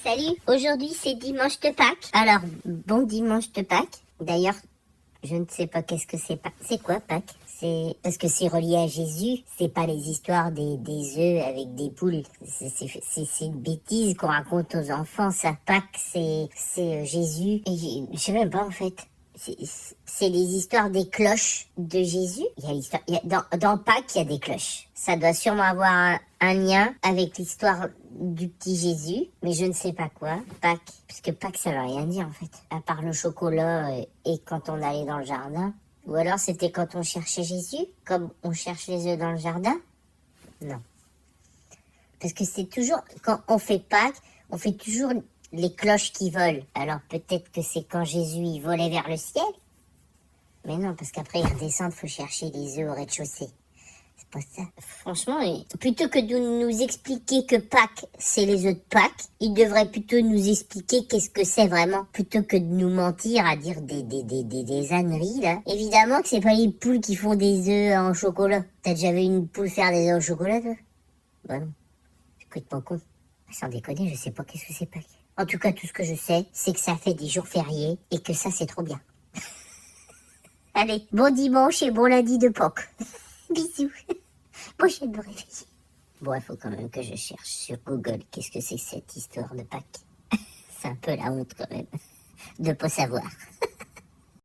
Salut, aujourd'hui c'est dimanche de Pâques. Alors, bon dimanche de Pâques. D'ailleurs, je ne sais pas qu'est-ce que c'est Pâques. C'est quoi Pâques? C'est parce que c'est relié à Jésus. C'est pas les histoires des œufs avec des poules. C'est une bêtise qu'on raconte aux enfants. Ça, Pâques, c'est Jésus. Et je sais même pas en fait. C'est les histoires des cloches de Jésus. Il y a l'histoire, dans Pâques, il y a des cloches. Ça doit sûrement avoir un lien avec l'histoire du petit Jésus, mais je ne sais pas quoi. Pâques, parce que Pâques, ça veut rien dire en fait. À part le chocolat et quand on allait dans le jardin. Ou alors c'était quand on cherchait Jésus, comme on cherche les œufs dans le jardin. Non. Parce que c'est toujours, quand on fait Pâques, on fait toujours les cloches qui volent. Alors peut-être que c'est quand Jésus il volait vers le ciel. Mais non, parce qu'après il redescend, il faut chercher les œufs au rez-de-chaussée. C'est pas ça. Franchement, plutôt que de nous expliquer que Pâques, c'est les œufs de Pâques, il devrait plutôt nous expliquer qu'est-ce que c'est vraiment, plutôt que de nous mentir à dire des âneries, là. Évidemment que c'est pas les poules qui font des œufs en chocolat. T'as déjà vu une poule faire des œufs au chocolat, toi? Bah non. C'est complètement con. Sans déconner, je sais pas qu'est-ce que c'est Pâques. En tout cas, tout ce que je sais, c'est que ça fait des jours fériés et que ça, c'est trop bien. Allez, bon dimanche et bon lundi de Pâques. Bisous. Moi, je vais me réveiller. Bon, il faut quand même que je cherche sur Google qu'est-ce que c'est cette histoire de Pâques. C'est un peu la honte quand même de pas savoir.